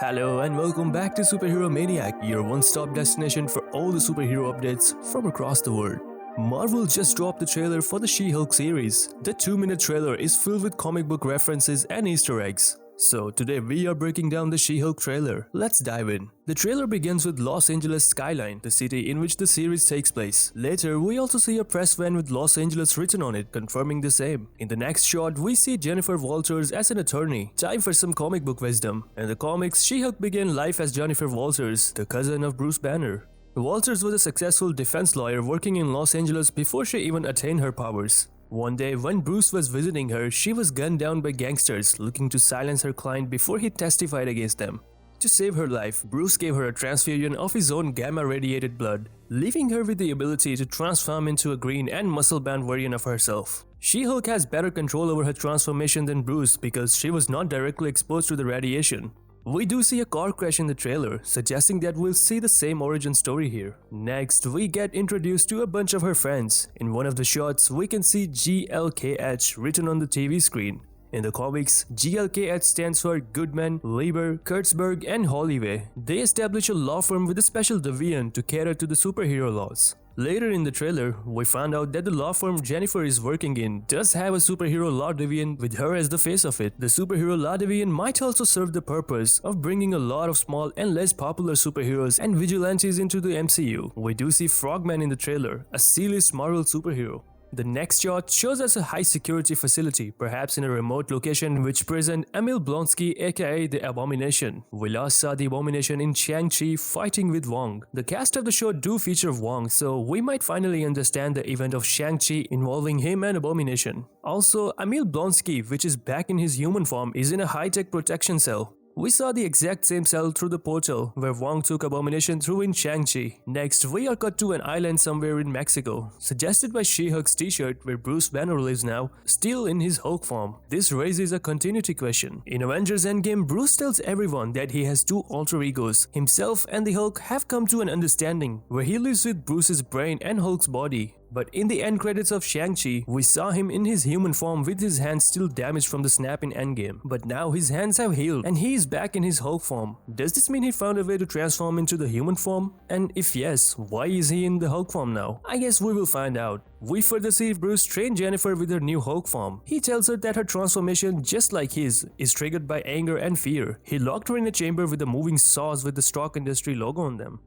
Hello and welcome back to Superhero Maniac, your one-stop destination for all the superhero updates from across the world. Marvel just dropped the trailer for the She-Hulk series. The 2-minute trailer is filled with comic book references and Easter eggs. So today we are breaking down the She-Hulk trailer. Let's dive in. The trailer begins with Los Angeles skyline, the city in which the series takes place. Later, we also see a press van with Los Angeles written on it, confirming the same. In the next shot, we see Jennifer Walters as an attorney. Time for some comic book wisdom. In the comics, She-Hulk began life as Jennifer Walters, the cousin of Bruce Banner. Walters was a successful defense lawyer working in Los Angeles before she even attained her powers. One day, when Bruce was visiting her, she was gunned down by gangsters looking to silence her client before he testified against them. To save her life, Bruce gave her a transfusion of his own gamma-radiated blood, leaving her with the ability to transform into a green and muscle-bound version of herself. She-Hulk has better control over her transformation than Bruce because she was not directly exposed to the radiation. We do see a car crash in the trailer, suggesting that we'll see the same origin story here. Next, we get introduced to a bunch of her friends. In one of the shots, we can see GLKH written on the TV screen. In the comics, GLKH stands for Goodman, Lieber, Kurtzberg, and Holloway. They establish a law firm with a special division to cater to the superhero laws. Later in the trailer, we found out that the law firm Jennifer is working in does have a superhero law division with her as the face of it. The superhero law division might also serve the purpose of bringing a lot of small and less popular superheroes and vigilantes into the MCU. We do see Frogman in the trailer, a C-list Marvel superhero. The next shot shows us a high-security facility, perhaps in a remote location which present Emil Blonsky aka the Abomination. We last saw the Abomination in Shang-Chi fighting with Wong. The cast of the show do feature Wong, so we might finally understand the event of Shang-Chi involving him and Abomination. Also, Emil Blonsky, which is back in his human form, is in a high-tech protection cell. We saw the exact same cell through the portal where Wong took Abomination through in Shang-Chi. Next, we are cut to an island somewhere in Mexico, suggested by She-Hulk's t-shirt where Bruce Banner lives now, still in his Hulk form. This raises a continuity question. In Avengers Endgame, Bruce tells everyone that he has two alter egos. Himself and the Hulk have come to an understanding where he lives with Bruce's brain and Hulk's body. But in the end credits of Shang-Chi, we saw him in his human form with his hands still damaged from the snap in Endgame. But now his hands have healed and he is back in his Hulk form. Does this mean he found a way to transform into the human form? And if yes, why is he in the Hulk form now? I guess we will find out. We further see Bruce train Jennifer with her new Hulk form. He tells her that her transformation, just like his, is triggered by anger and fear. He locked her in a chamber with the moving saws with the Stark Industry logo on them.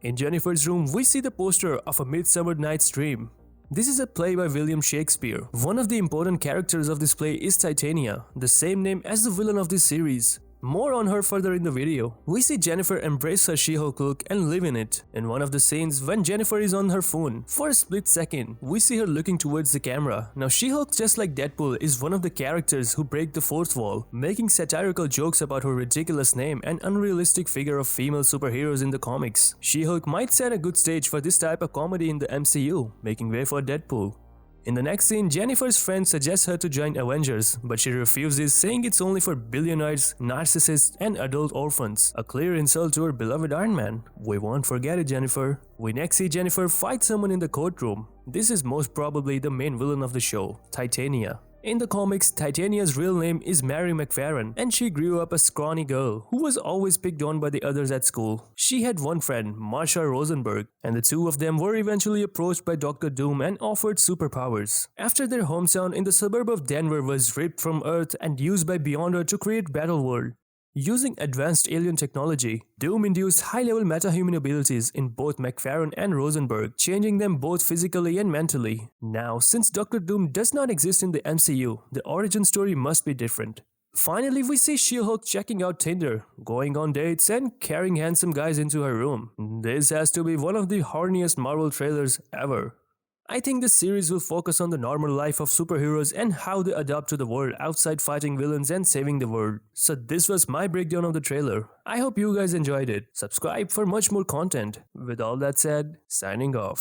In Jennifer's room, we see the poster of A Midsummer Night's Dream. This is a play by William Shakespeare. One of the important characters of this play is Titania, the same name as the villain of this series. More on her further in the video. We see Jennifer embrace her She-Hulk look and live in it. In one of the scenes, when Jennifer is on her phone, for a split second, we see her looking towards the camera. Now She-Hulk, just like Deadpool, is one of the characters who break the fourth wall, making satirical jokes about her ridiculous name and unrealistic figure of female superheroes in the comics. She-Hulk might set a good stage for this type of comedy in the MCU, making way for Deadpool. In the next scene, Jennifer's friend suggests her to join Avengers, but she refuses, saying it's only for billionaires, narcissists, and adult orphans. A clear insult to her beloved Iron Man. We won't forget it, Jennifer. We next see Jennifer fight someone in the courtroom. This is most probably the main villain of the show, Titania. In the comics, Titania's real name is Mary McFarren, and she grew up a scrawny girl who was always picked on by the others at school. She had one friend, Marsha Rosenberg, and the two of them were eventually approached by Dr. Doom and offered superpowers. After their hometown in the suburb of Denver was ripped from Earth and used by Beyonder to create Battleworld. Using advanced alien technology, Doom induced high-level metahuman abilities in both McFarren and Rosenberg, changing them both physically and mentally. Now, since Dr. Doom does not exist in the MCU, the origin story must be different. Finally, we see She-Hulk checking out Tinder, going on dates, and carrying handsome guys into her room. This has to be one of the horniest Marvel trailers ever. I think this series will focus on the normal life of superheroes and how they adapt to the world outside fighting villains and saving the world. So this was my breakdown of the trailer. I hope you guys enjoyed it. Subscribe for much more content. With all that said, signing off.